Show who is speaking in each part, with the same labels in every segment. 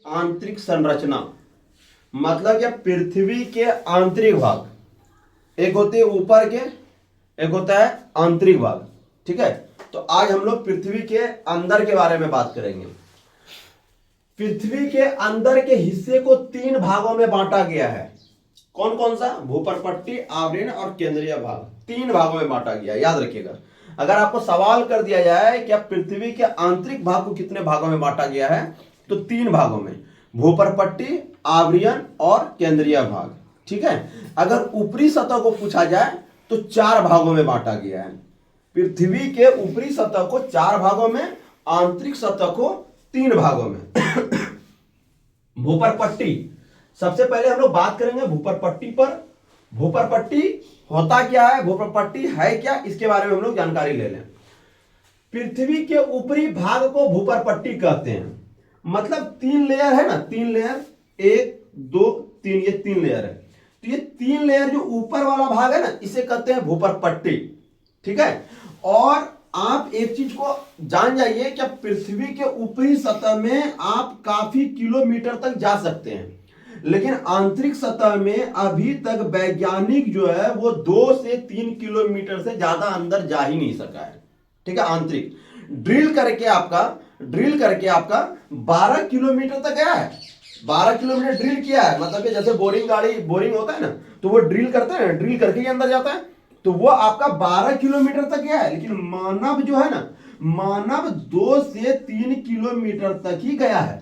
Speaker 1: आंतरिक संरचना, मतलब क्या पृथ्वी के आंतरिक भाग, एक होते हैं ऊपर के, एक होता है आंतरिक भाग। ठीक है, तो आज हम लोग पृथ्वी के अंदर के बारे में बात करेंगे। पृथ्वी के अंदर के हिस्से को 3 भागों में बांटा गया है। कौन कौन सा? भूपर्पट्टी, आवरण और केंद्रीय भाग। 3 भागों में बांटा गया, याद रखिएगा। अगर आपको सवाल कर दिया जाए कि पृथ्वी के आंतरिक भाग को कितने भागों में बांटा गया है, तो 3 भागों में, भूपर्पट्टी, आवरण और केंद्रीय भाग। ठीक है, अगर ऊपरी सतह को पूछा जाए तो 4 भागों में बांटा गया है। पृथ्वी के ऊपरी सतह को 4 भागों में, आंतरिक सतह को 3 भागों में। भूपर्पट्टी, सबसे पहले हम लोग बात करेंगे भूपर्पट्टी पर। भूपर्पट्टी होता क्या है, भूपर्पट्टी है क्या, इसके बारे में हम लोग जानकारी ले लें। पृथ्वी के ऊपरी भाग को भूपर्पट्टी कहते हैं। मतलब 3 लेयर है ना, 3 लेयर, 1 2 3, ये 3 लेयर है। तो ये 3 लेयर जो ऊपर वाला भाग है ना, इसे कहते हैं भूपर्पट्टी। ठीक है, और आप एक चीज को जान जाइए कि पृथ्वी के ऊपरी सतह में आप काफी किलोमीटर तक जा सकते हैं, लेकिन आंतरिक सतह में अभी तक वैज्ञानिक जो है वो 2 से 3 किलोमीटर से ज्यादा अंदर जा ही नहीं सका है। ठीक है, आंतरिक ड्रिल करके आपका 12 किलोमीटर तक गया है। 12 किलोमीटर ड्रिल किया है, मतलब कि जैसे बोरिंग होता है ना, तो वो ड्रिल करते हैं, ड्रिल करके ही अंदर जाता है, तो वो आपका 12 किलोमीटर तक गया है। लेकिन मानव जो है ना, मानव 2 से 3 किलोमीटर तक ही गया है,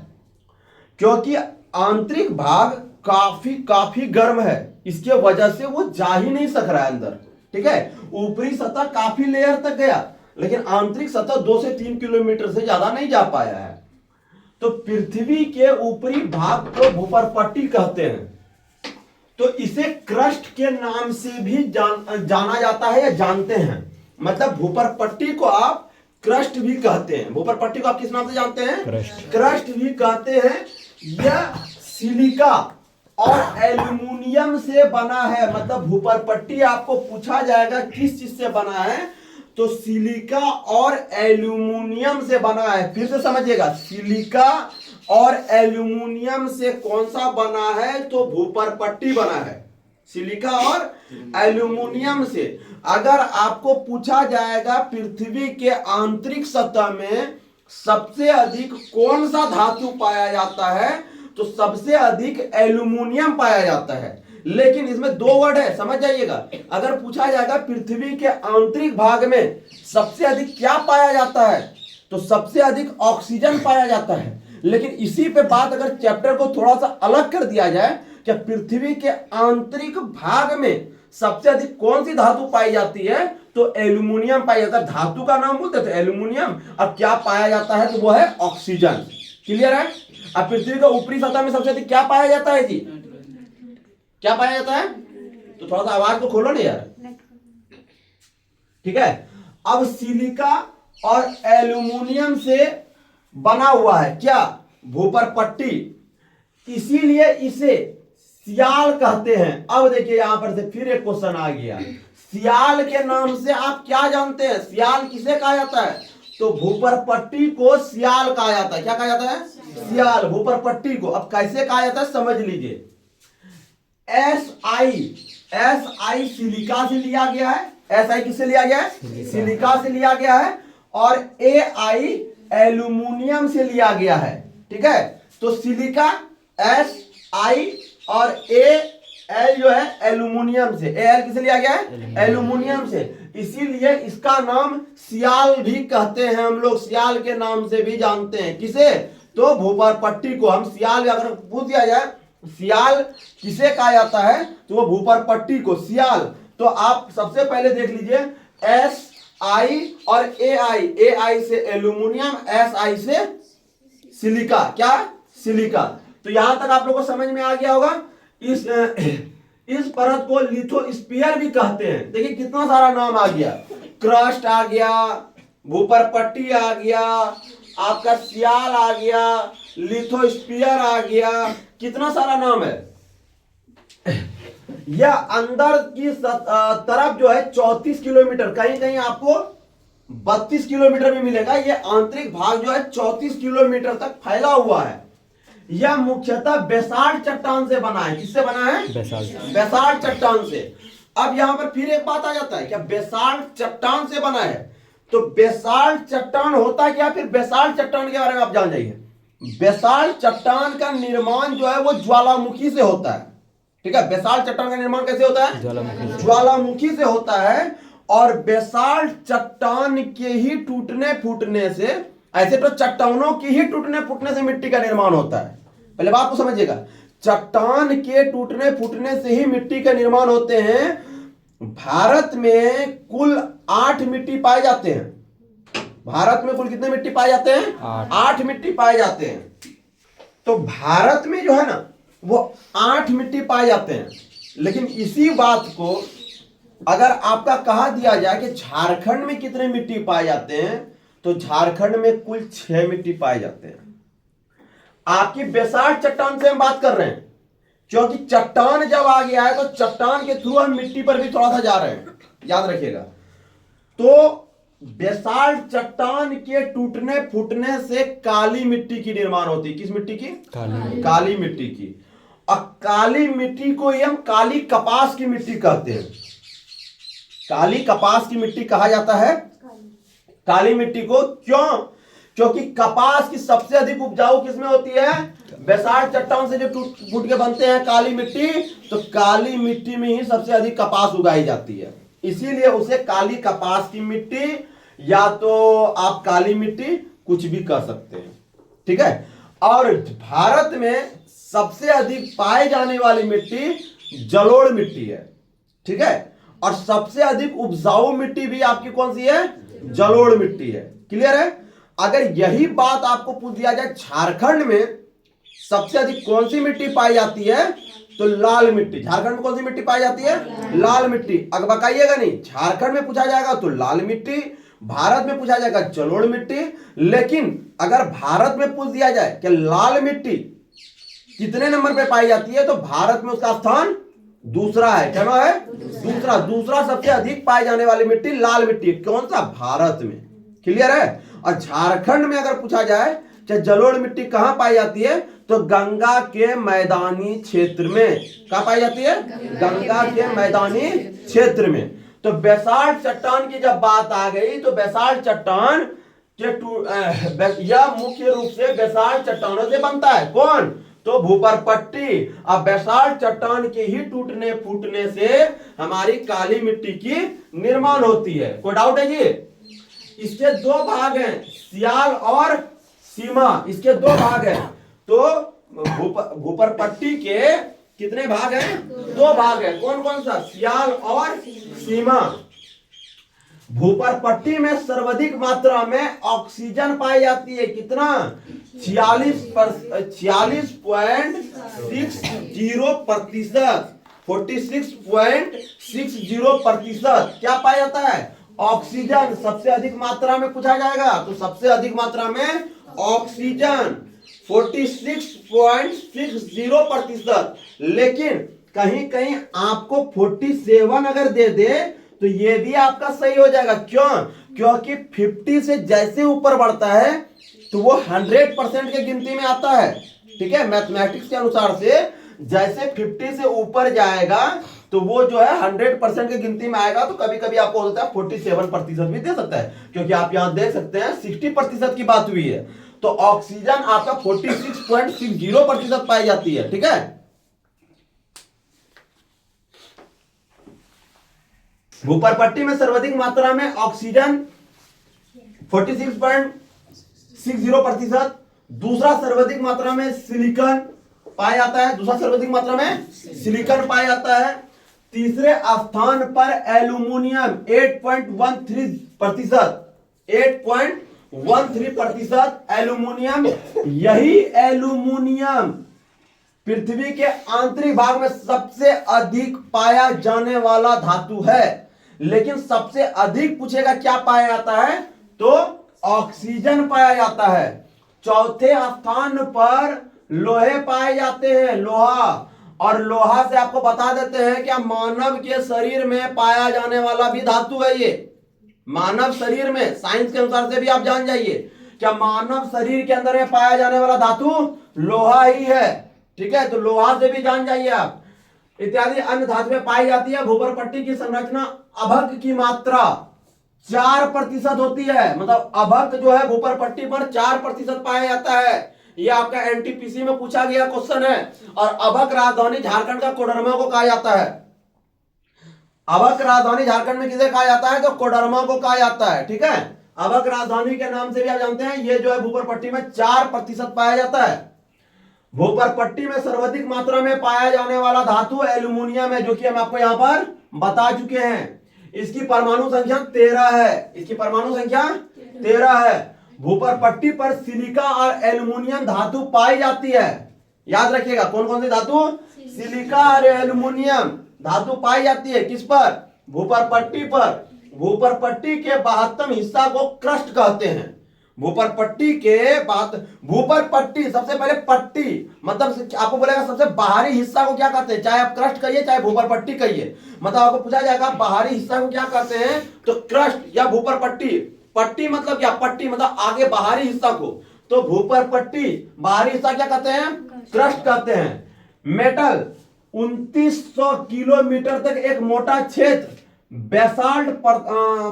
Speaker 1: क्योंकि आंतरिक भाग काफी गर्म है, इसके वजह से वो जा ही नहीं सक रहा है अंदर। ठीक है, ऊपरी सतह काफी लेयर तक गया, लेकिन आंतरिक सतह 2 से 3 किलोमीटर से ज्यादा नहीं जा पाया है। तो पृथ्वी के ऊपरी भाग को भूपर्पट्टी कहते हैं। तो इसे क्रस्ट के नाम से भी जाना जाता है या जानते हैं। मतलब भूपर्पट्टी को आप क्रस्ट भी कहते हैं। भूपर्पट्टी को आप किस नाम से जानते हैं? क्रस्ट भी कहते हैं। यह सिलिका और एल्यूमिनियम से बना है। मतलब भूपर्पट्टी आपको पूछा जाएगा किस चीज से बना है, तो सिलिका और एल्यूमिनियम से बना है। फिर से समझिएगा, सिलिका और एल्यूमिनियम से कौन सा बना है? तो भूपर्पट्टी बना है, सिलिका और एल्यूमिनियम से। अगर आपको पूछा जाएगा पृथ्वी के आंतरिक सतह में सबसे अधिक कौन सा धातु पाया जाता है, तो सबसे अधिक एल्यूमिनियम पाया जाता है। लेकिन इसमें 2 वर्ड है, समझ जाइएगा। अगर पूछा जाएगा पृथ्वी के आंतरिक भाग में सबसे अधिक क्या पाया जाता है, तो सबसे अधिक ऑक्सीजन पाया जाता है। लेकिन इसी पे बात अगर चैप्टर को थोड़ा सा अलग कर दिया जाए कि पृथ्वी के आंतरिक भाग में सबसे अधिक कौन सी धातु पाई जाती है, तो एल्यूमिनियम पाया जाता है। धातु का नाम बोलते थे एल्यूमिनियम, अब क्या पाया जाता है, तो वो है ऑक्सीजन। क्लियर है? अब पृथ्वी का ऊपरी सतह में सबसे अधिक क्या पाया जाता है जी? क्या पाया जाता है? तो थोड़ा सा आवाज को खोलो ना यार। ठीक है, अब सिलिका और एल्यूमिनियम से बना हुआ है क्या? भूपर्पट्टी। इसीलिए इसे सियाल कहते हैं। अब देखिए यहां पर से फिर एक क्वेश्चन आ गया, सियाल के नाम से आप क्या जानते हैं? सियाल किसे कहा जाता है? तो भूपर्पट्टी को सियाल कहा जाता है। क्या कहा जाता है? सियाल, भूपर्पट्टी को। अब कैसे कहा जाता है समझ लीजिए। एस आई सिलिका से लिया गया है। SI किससे लिया गया है? सिलिका से लिया गया है। और AI एल्यूमिनियम से लिया गया है। ठीक है, तो सिलिका SI और AL जो है एल्यूमिनियम से। AL किससे लिया गया है? एल्यूमिनियम से। इसीलिए इसका नाम सियाल भी कहते हैं हम लोग, सियाल के नाम से भी जानते हैं। किसे? तो भूपर्पट्टी को। हम सियाल अगर पूछ दिया जाए सियाल किसे कहा जाता है, तो वो भूपर्पट्टी को, सियाल। तो आप सबसे पहले देख लीजिए, SI और AI से एल्यूमिनियम, SI से सिलिका। क्या? सिलिका। तो यहां तक आप लोगों को समझ में आ गया होगा। इस परत को लिथोस्फीयर भी कहते हैं। देखिए कितना सारा नाम आ गया, क्रस्ट आ गया, भूपर्पट्टी आ गया, आपका सियाल आ गया, लिथोस्फीयर आ गया, कितना सारा नाम है। यह अंदर की तरफ जो है 34 किलोमीटर, कहीं कहीं आपको 32 किलोमीटर भी मिलेगा। यह आंतरिक भाग जो है 34 किलोमीटर तक फैला हुआ है। यह मुख्यतः बेसाल्ट चट्टान से बना है। किससे बना है? बेसाल्ट चट्टान से। अब यहां पर फिर एक बात आ जाता है, क्या बेसाल्ट चट्टान से बना है? तो बेसाल्ट चट्टान होता क्या? फिर बेसाल्ट चट्टान के बारे में आप जान जाइए। बेसाल्ट चट्टान का निर्माण जो है वो ज्वालामुखी से होता है। ठीक है, बेसाल्ट चट्टान का निर्माण कैसे होता है? ज्वालामुखी से होता है। और बेसाल्ट चट्टान के ही टूटने फूटने से, ऐसे तो चट्टानों की ही टूटने फूटने से मिट्टी का निर्माण होता है। पहले बात को समझिएगा, चट्टान के टूटने फूटने से ही मिट्टी का निर्माण होते हैं। भारत में कुल 8 मिट्टी पाए जाते हैं। भारत में कुल कितने मिट्टी पाए जाते हैं? 8 मिट्टी पाए जाते हैं। तो भारत में जो है ना वो 8 मिट्टी पाए जाते हैं। लेकिन इसी बात को अगर आपका कहा दिया जाए कि झारखंड में कितने मिट्टी पाए जाते हैं, तो झारखंड में कुल 6 मिट्टी पाए जाते हैं। आपकी बेसाल्ट चट्टान से हम बात कर रहे हैं, क्योंकि चट्टान जब आ गया है तो चट्टान के थ्रू हम मिट्टी पर भी थोड़ा सा जा रहे हैं, याद रखिएगा। तो बेसाल्ट चट्टान के टूटने फूटने से काली मिट्टी की निर्माण होती है। किस मिट्टी की? काली मिट्टी की। और काली मिट्टी को हम काली कपास की मिट्टी कहते हैं। काली कपास की मिट्टी कहा जाता है काली मिट्टी को। क्यों? क्योंकि कपास की सबसे अधिक उपजाऊ किसमें होती है? बेसाल्ट चट्टान से जो टूट फूट के बनते हैं काली मिट्टी, तो काली मिट्टी में ही सबसे अधिक कपास उगाई जाती है। इसीलिए उसे काली कपास की मिट्टी, या तो आप काली मिट्टी कुछ भी कह सकते हैं। ठीक है। और भारत में सबसे अधिक पाए जाने वाली मिट्टी जलोढ़ मिट्टी है। ठीक है। और सबसे अधिक उपजाऊ मिट्टी भी आपकी कौन सी है? जलोढ़ मिट्टी है। क्लियर है? अगर यही बात आपको पूछ दिया जाए झारखंड में सबसे अधिक कौन सी मिट्टी पाई जाती है, तो लाल मिट्टी। झारखंड में कौन सी मिट्टी पाई जाती है? लाल मिट्टी। अगर बताइएगा नहीं, झारखंड में पूछा जाएगा तो लाल मिट्टी, भारत में पूछा जाएगा जलोढ़ मिट्टी। लेकिन अगर भारत में पूछ दिया जाए कि लाल मिट्टी कितने नंबर पे पाई जाती है, तो भारत में उसका स्थान दूसरा है। क्या है? दूसरा सबसे अधिक पाई जाने वाली मिट्टी लाल मिट्टी। कौन सा? भारत में। क्लियर है? और झारखंड में अगर पूछा जाए कि जलोढ़ मिट्टी कहां पाई जाती है, तो गंगा के मैदानी क्षेत्र में। कहां पाई जाती है? गंगा के मैदानी क्षेत्र में। तो बेसाल्ट चट्टान की जब बात आ गई, तो बेसाल्ट चट्टान के यह मुख्य रूप से बेसाल्ट चट्टानों से बनता है। कौन? तो भूपरपट्टी। अब बेसाल्ट चट्टान के ही टूटने फूटने से हमारी काली मिट्टी की निर्माण होती है। कोई डाउट है जी? इसके 2 भाग हैं, सियाल और सीमा। इसके 2 भाग हैं। तो भूपरपट्टी के कितने भाग हैं? 2 भाग हैं। कौन कौन सा? सियाल और सीमा। भूपरपट्टी में सर्वाधिक मात्रा में ऑक्सीजन पाई जाती है। कितना? 46.60%। 46.60% क्या पाया जाता है? ऑक्सीजन। सबसे अधिक मात्रा में पूछा जाएगा तो सबसे अधिक मात्रा में ऑक्सीजन 46.60%। लेकिन कहीं कहीं आपको 47 अगर दे दे तो ये भी आपका सही हो जाएगा। क्यों? क्योंकि 50 से जैसे ऊपर बढ़ता है तो वो 100% के गिनती में आता है। ठीक है। मैथमेटिक्स के अनुसार से जैसे 50 से ऊपर जाएगा तो वो जो है 100% की गिनती में आएगा। तो कभी कभी आपको हो सकता है 47% भी दे सकता है, क्योंकि आप यहां देख सकते हैं 60% की बात हुई है। तो ऑक्सीजन आपका 46.60% पाई जाती है। ठीक है। भूपरपट्टी में सर्वाधिक मात्रा में ऑक्सीजन 46.60%। दूसरा सर्वाधिक मात्रा में सिलिकॉन पाया जाता है। तीसरे स्थान पर एल्यूमिनियम 8.13%। एल्यूमिनियम। यही एल्यूमिनियम पृथ्वी के आंतरिक भाग में सबसे अधिक पाया जाने वाला धातु है। लेकिन सबसे अधिक पूछेगा क्या पाया जाता है, तो ऑक्सीजन पाया जाता है। चौथे स्थान पर लोहे पाए जाते हैं। लोहा। और लोहा से आपको बता देते हैं क्या मानव के शरीर में पाया जाने वाला भी धातु है। ये मानव शरीर में साइंस के अनुसार से भी आप जान जाइए क्या मानव शरीर के अंदर में पाया जाने वाला धातु लोहा ही है। ठीक है, तो लोहा से भी जान जाइए आप। इत्यादि अन्य धातु में पाई जाती है। भूपर पट्टी की संरचना अभक की मात्रा 4% होती है। मतलब अभक जो है भूपर पट्टी पर 4% पाया जाता है। ये आपका एनटीपीसी में पूछा गया क्वेश्चन है। और अभक राजधानी झारखंड का कोडरमा को कहा जाता है। अभक राजधानी झारखंड में किसे कहा जाता है? तो कोडरमा को कहा जाता है। ठीक है, अभक राजधानी के नाम से भी आप जानते हैं। ये जो है भूपर पट्टी में 4% पाया जाता है। भूपर पट्टी में सर्वाधिक मात्रा में पाया जाने वाला धातु एल्यूमिनियम है, जो कि हम आपको यहां पर बता चुके हैं। इसकी परमाणु संख्या 13 है। इसकी परमाणु संख्या 13 है। भूपर पट्टी पर सिलिका और एल्यूमिनियम धातु पाई जाती है। याद रखिएगा, कौन कौन सी धातु? सिलिका और एल्यूमिनियम धातु पाई जाती है। किस पर? भूपर पट्टी पर। भूपर पट्टी के 72 हिस्सा को क्रस्ट कहते हैं। भूपर पट्टी के बात, भूपर पट्टी सबसे पहले पट्टी मतलब आपको बोलेगा सबसे बाहरी हिस्सा को क्या कहते हैं, चाहे आप क्रस्ट कहिए चाहे भूपर पट्टी कहिए। मतलब आपको पूछा जाएगा बाहरी हिस्सा को क्या कहते हैं, तो क्रस्ट या भूपर पट्टी। पट्टी मतलब क्या? पट्टी मतलब आगे बाहरी हिस्सा को। तो भूपर पट्टी बाहरी हिस्सा क्या कहते हैं? क्रस्ट कहते हैं। मेटल 2900 किलोमीटर तक एक मोटा क्षेत्र बेसाल्ट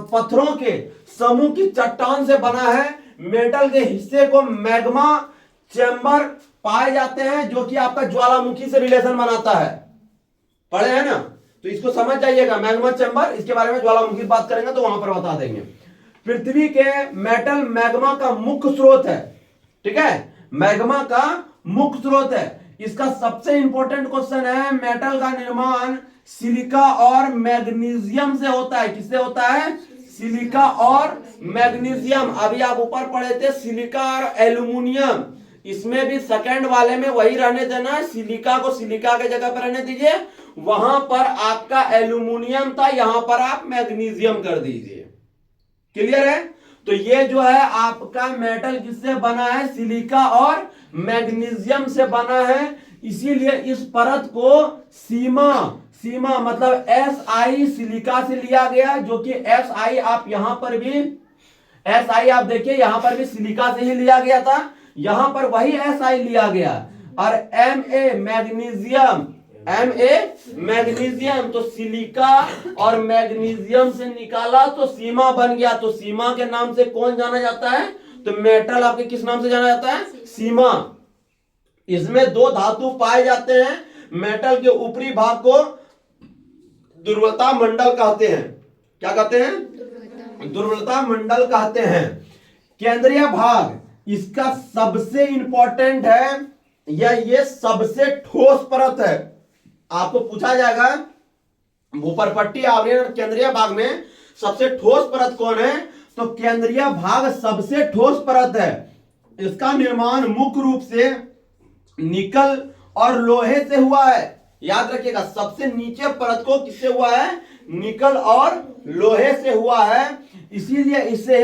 Speaker 1: पत्थरों के समूह की चट्टान से बना है। मेटल के हिस्से को मैग्मा चैम्बर पाए जाते हैं, जो कि आपका ज्वालामुखी से रिलेशन बनाता है। पढ़े हैं ना, तो इसको समझ जाइएगा। मैग्मा चैम्बर, इसके बारे में ज्वालामुखी बात करेंगे तो वहां पर बता देंगे। पृथ्वी के मेटल मैग्मा का मुख्य स्रोत है। ठीक है, मैग्मा का मुख्य स्रोत है। इसका सबसे इंपॉर्टेंट क्वेश्चन है, मेटल का निर्माण सिलिका और मैग्नीशियम से होता है। किससे होता है? सिलिका और मैग्नीशियम। अभी आप ऊपर पढ़े थे सिलिका और एल्यूमिनियम। इसमें भी सेकंड वाले में वही रहने देना है। सिलिका को सिलिका के जगह पर रहने दीजिए। वहां पर आपका एल्यूमिनियम था, यहां पर आप मैग्नीशियम कर दीजिए। क्लियर है? तो ये जो है आपका मेटल किससे बना है? सिलिका और मैग्नीशियम से बना है। इसीलिए इस परत को सीमा मतलब SI सिलिका से लिया गया, जो कि SI आप यहां पर भी SI आप देखिए, यहां पर भी सिलिका से ही लिया गया था। यहां पर वही SI लिया गया। और मैग्नीशियम तो सिलिका और मैग्नीशियम से निकाला तो सीमा बन गया। तो सीमा के नाम से कौन जाना जाता है? तो मेटल आपके किस नाम से जाना जाता है? सीमा। इसमें 2 धातु पाए जाते हैं। मेटल के ऊपरी भाग को दुर्बलता मंडल कहते हैं। क्या कहते हैं? दुर्बलता मंडल कहते हैं। केंद्रीय भाग इसका सबसे इंपॉर्टेंट है, या ये सबसे ठोस परत है। आपको पूछा जाएगा भूपर पट्टी आवरण केंद्रीय भाग में सबसे ठोस परत कौन है? तो केंद्रीय भाग सबसे ठोस परत है। इसका निर्माण मुख्य रूप से निकल और लोहे से हुआ है। याद रखिएगा, सबसे नीचे परत को किससे हुआ है? निकल और लोहे से हुआ है। इसीलिए इसे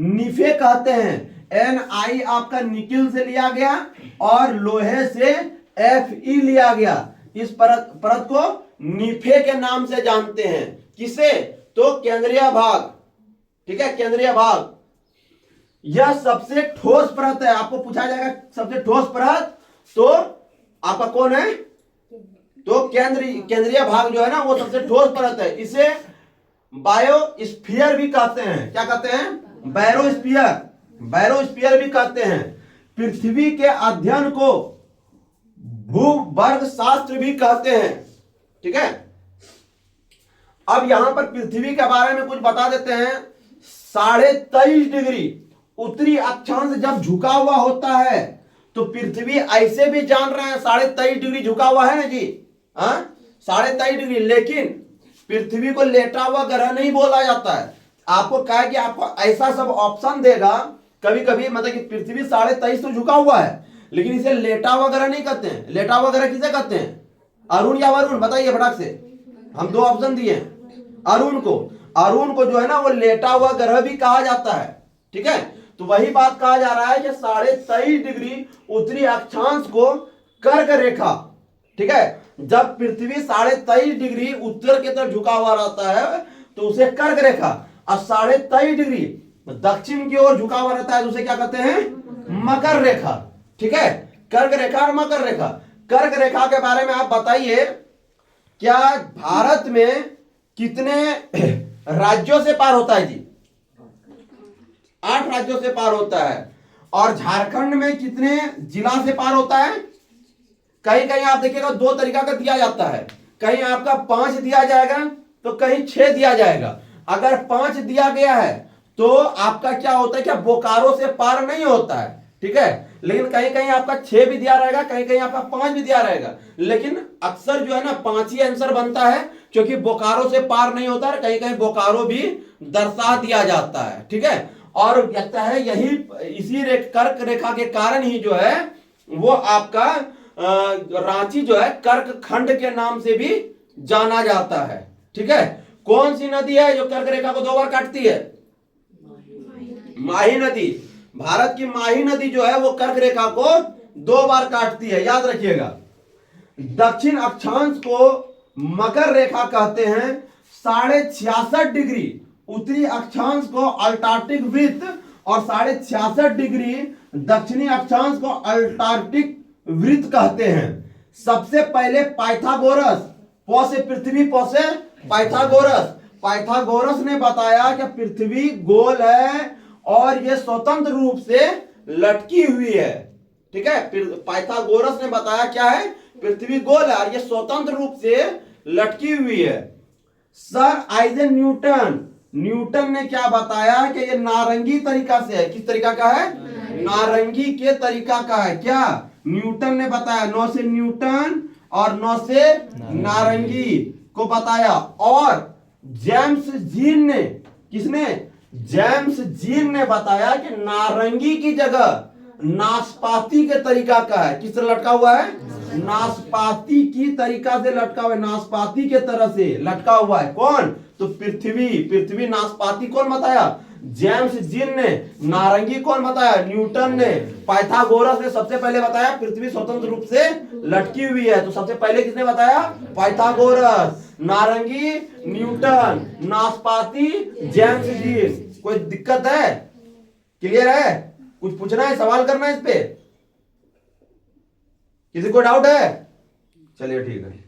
Speaker 1: निफे कहते हैं। Ni आपका निकिल से लिया गया और लोहे से Fe लिया गया। इस परत को निफे के नाम से जानते हैं। किसे? तो केंद्रीय भाग। ठीक है, केंद्रीय भाग यह सबसे ठोस परत है। आपको पूछा जाएगा सबसे ठोस परत तो आपका कौन है? तो केंद्रीय भाग जो है ना, वो सबसे ठोस परत है। इसे बायोस्फीयर भी कहते हैं। क्या कहते हैं? बैरोस्फीयर भी कहते हैं। पृथ्वी के अध्ययन को भूवर्ग शास्त्र भी कहते हैं। ठीक है, अब यहां पर पृथ्वी के बारे में कुछ बता देते हैं। 23.5 डिग्री उत्तरी अक्षांश जब झुका हुआ होता है तो पृथ्वी ऐसे भी जान रहे हैं 23.5 डिग्री झुका हुआ है ना जी। 23.5 डिग्री, लेकिन पृथ्वी को लेटा हुआ ग्रह नहीं बोला जाता है। आपको कहा कि आपको ऐसा सब ऑप्शन देगा कभी कभी, मतलब कि पृथ्वी 23.5 तो झुका हुआ है, लेकिन इसे लेटा हुआ ग्रह नहीं कहते हैं। लेटा हुआ ग्रह किसे कहते हैं? अरुण या वरुण? बताइए फटाक से। हम 2 ऑप्शन दिए हैं। अरुण को जो है ना, वो लेटा हुआ ग्रह भी कहा जाता है। ठीक है, तो वही बात कहा जा रहा है कि 23.5 डिग्री उत्तरी अक्षांश को कर्क रेखा। ठीक है, जब पृथ्वी 23.5 डिग्री उत्तर की तरफ झुका हुआ रहता है तो उसे कर्क रेखा, और 23.5 डिग्री दक्षिण की ओर झुका हुआ रहता है तो उसे क्या कहते हैं? मकर रेखा। ठीक है, कर्क रेखा और मकर रेखा। कर्क रेखा के बारे में आप बताइए, क्या भारत में कितने राज्यों से पार होता है जी? 8 राज्यों से पार होता है। और झारखंड में कितने जिला से पार होता है? कहीं कहीं आप देखिएगा 2 तरीका का दिया जाता है, कहीं आपका 5 दिया जाएगा तो कहीं 6 दिया जाएगा। अगर 5 दिया गया है तो आपका क्या होता है, क्या बोकारो से पार नहीं होता है, ठीक है। लेकिन कहीं कहीं आपका 6 भी दिया रहेगा, कहीं कहीं आपका 5 भी दिया रहेगा, लेकिन अक्सर जो है ना 5 ही आंसर बनता है, क्योंकि बोकारो से पार नहीं होता है, कहीं कहीं बोकारो भी दर्शा दिया जाता है, ठीक है। और लगता है यही इसी कर्क रेखा के कारण ही जो है वो आपका रांची जो है कर्क खंड के नाम से भी जाना जाता है, ठीक है। कौन सी नदी है जो कर्क रेखा को 2 बार काटती है? माही नदी। भारत की माही नदी जो है वो कर्क रेखा को 2 बार काटती है, याद रखिएगा। दक्षिण अक्षांश को मकर रेखा कहते हैं, 66.5 डिग्री। उत्तरी अक्षांश को अल्टार्कटिक वृत्त और 66.5 डिग्री दक्षिणी अक्षांश को अल्टार्कटिक वृत्त कहते हैं। सबसे पहले पाइथागोरस, प से पृथ्वी, प से पाइथागोरस ने बताया कि पृथ्वी गोल है और ये स्वतंत्र रूप से लटकी हुई है, ठीक है। पाइथागोरस ने बताया क्या है, पृथ्वी गोल है और ये स्वतंत्र रूप से लटकी हुई है। सर आइजैक न्यूटन ने क्या बताया कि ये नारंगी तरीका से है। किस तरीका का है? नारंगी के तरीका का है। क्या न्यूटन ने बताया? 9 से न्यूटन और 9 से नारंगी को बताया। और जेम्स जीन ने, किसने? जेम्स जीन ने बताया कि नारंगी की जगह नाशपाती के तरीका का है। किस तरह लटका हुआ है? नाशपाती की तरीका से लटका हुआ है, नाशपाती के तरह से लटका हुआ है। कौन? तो पृथ्वी नाशपाती कौन बताया? जेम्स जीन ने। नारंगी कौन बताया? न्यूटन ने। पाइथागोरस ने सबसे पहले बताया पृथ्वी स्वतंत्र रूप से लटकी हुई है, तो सबसे पहले किसने बताया? पाइथागोरस। नारंगी न्यूटन, नाशपाती जेम्स जीन। कोई दिक्कत है? क्लियर है? कुछ पूछना है, सवाल करना है इस पे? किसी को डाउट है? चलिए ठीक है।